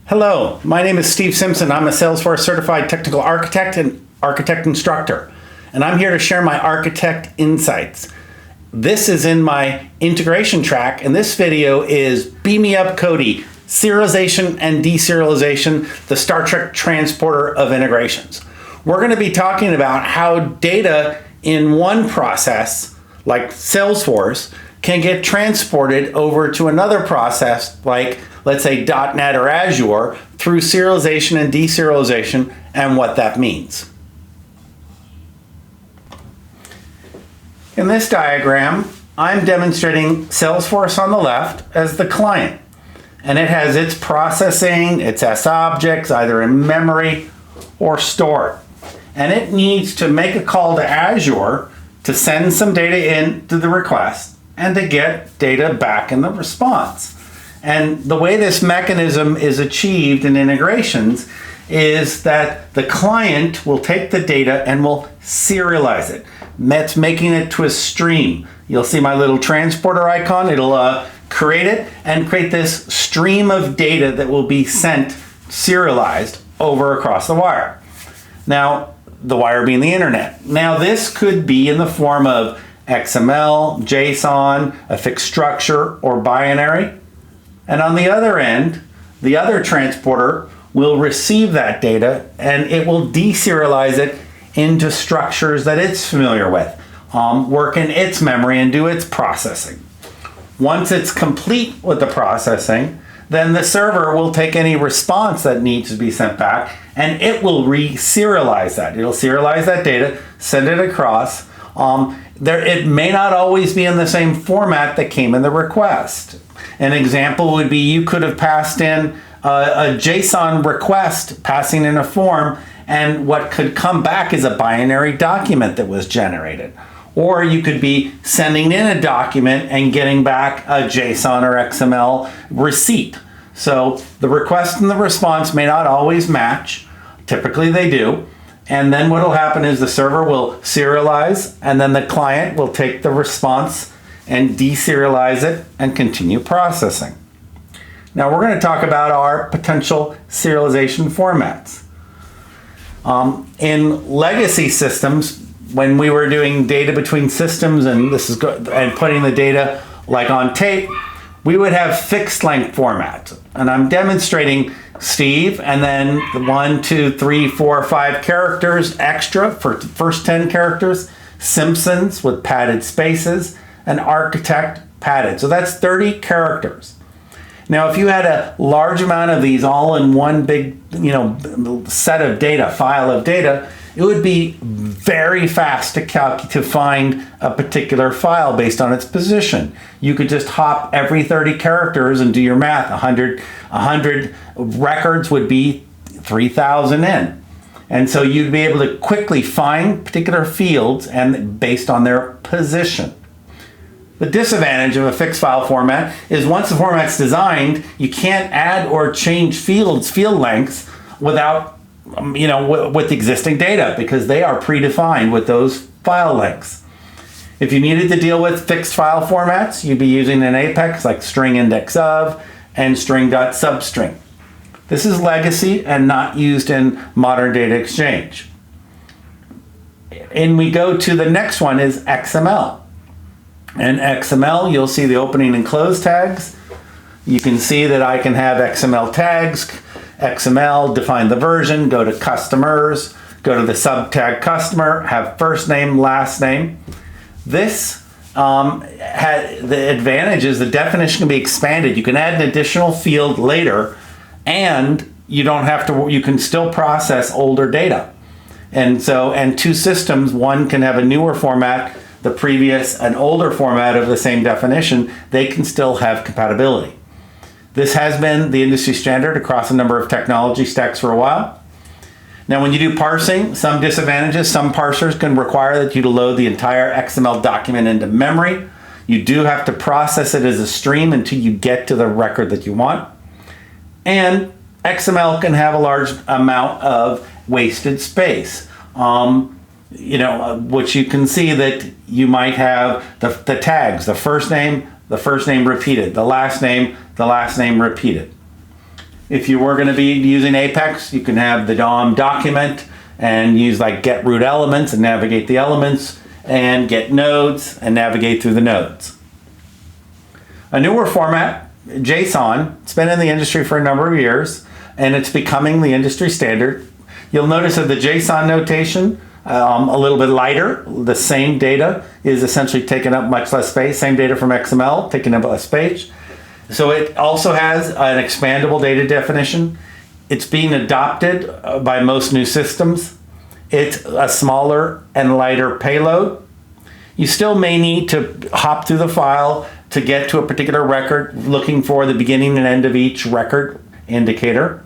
Hello, my name is Steve Simpson. I'm a Salesforce certified technical architect and architect instructor, and I'm here to share my architect insights. This is in my integration track, and this video is Beam Me Up Codey, Serialization and Deserialization, the Star Trek transporter of integrations. We're going to be talking about how data in one process, like Salesforce, can get transported over to another process, like let's say .NET or Azure, through serialization and deserialization and what that means. In this diagram, I'm demonstrating Salesforce on the left as the client, and it has its processing, its S objects, either in memory or stored. And it needs to make a call to Azure to send some data in to the request and to get data back in the response. And the way this mechanism is achieved in integrations is that the client will take the data and will serialize it. That's making it to a stream. You'll see my little transporter icon. It'll create it and create this stream of data that will be sent serialized over across the wire. Now, the wire being the internet. Now, this could be in the form of XML, JSON, a fixed structure, or binary. And on the other end, the other transporter will receive that data and it will deserialize it into structures that it's familiar with, work in its memory and do its processing. Once it's complete with the processing, then the server will take any response that needs to be sent back and it will re-serialize that. It'll serialize that data, send it across. It may not always be in the same format that came in the request. An example would be you could have passed in a JSON request passing in a form, and what could come back is a binary document that was generated. Or you could be sending in a document and getting back a JSON or XML receipt. So the request and the response may not always match. Typically they do. And then what will happen is the server will serialize, and then the client will take the response and deserialize it and continue processing. Now we're going to talk about our potential serialization formats. In legacy systems, when we were doing data between systems and putting the data like on tape, we would have fixed length formats. And I'm demonstrating Steve and then the 1, 2, 3, 4, 5 characters extra for the first 10 characters, Simpsons with padded spaces, and architect padded. So that's 30 characters. Now, if you had a large amount of these all in one big, set of data, file of data, it would be very fast to find a particular file based on its position. You could just hop every 30 characters and do your math. 100 records would be 3,000 in. And so you'd be able to quickly find particular fields and based on their position. The disadvantage of a fixed file format is once the format's designed, you can't add or change field lengths without, with existing data because they are predefined with those file lengths. If you needed to deal with fixed file formats, you'd be using an apex like string index of and string.substring. This is legacy and not used in modern data exchange. And we go to the next one is XML. In XML, you'll see the opening and close tags. You can see that I can have XML tags, XML, define the version, go to customers, go to the subtag customer, have first name, last name. This the advantage is the definition can be expanded. You can add an additional field later, and you don't have to. You can still process older data. And two systems, one can have a newer format, the previous, an older format of the same definition. They can still have compatibility. This has been the industry standard across a number of technology stacks for a while. Now, when you do parsing, some disadvantages, some parsers can require that you to load the entire XML document into memory. You do have to process it as a stream until you get to the record that you want. And XML can have a large amount of wasted space, which you can see that you might have the tags, the first name repeated, the last name repeated. If you were going to be using Apex, you can have the DOM document and use like get root elements and navigate the elements, and get nodes and navigate through the nodes. A newer format, JSON, it's been in the industry for a number of years, and it's becoming the industry standard. You'll notice that the JSON notation, a little bit lighter. The same data is essentially taking up much less space. Same data from XML, taking up less space. So it also has an expandable data definition. It's being adopted by most new systems. It's a smaller and lighter payload. You still may need to hop through the file to get to a particular record, looking for the beginning and end of each record indicator.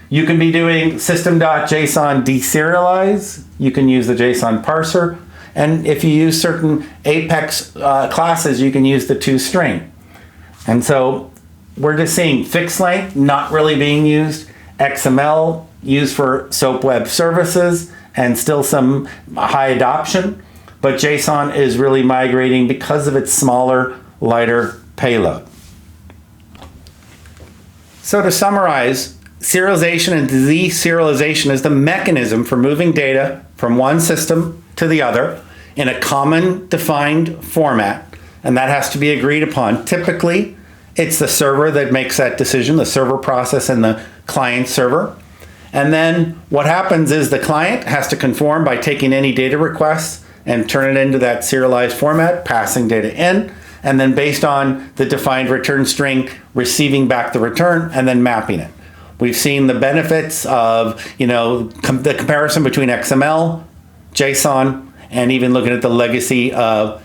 You can be doing system.json deserialize. You can use the JSON parser. And if you use certain Apex classes, you can use the toString. And so we're just seeing fixed length not really being used, XML used for SOAP web services, and still some high adoption. But JSON is really migrating because of its smaller, lighter payload. So to summarize, serialization and deserialization is the mechanism for moving data from one system to the other in a common defined format, and that has to be agreed upon. Typically, it's the server that makes that decision, the server process and the client server. And then what happens is the client has to conform by taking any data requests and turn it into that serialized format, passing data in, and then based on the defined return string, receiving back the return and then mapping it. We've seen the benefits of, the comparison between XML, JSON, and even looking at the legacy of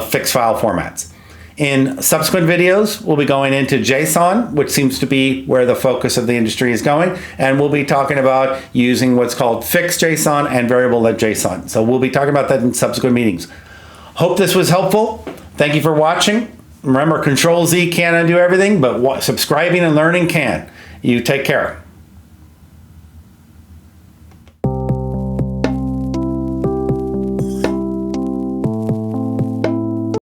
fixed file formats. In subsequent videos, we'll be going into JSON, which seems to be where the focus of the industry is going, and we'll be talking about using what's called fixed JSON and variable.json. So we'll be talking about that in subsequent meetings. Hope this was helpful. Thank you for watching. Remember, Control Z can't undo everything, but subscribing and learning can. You take care.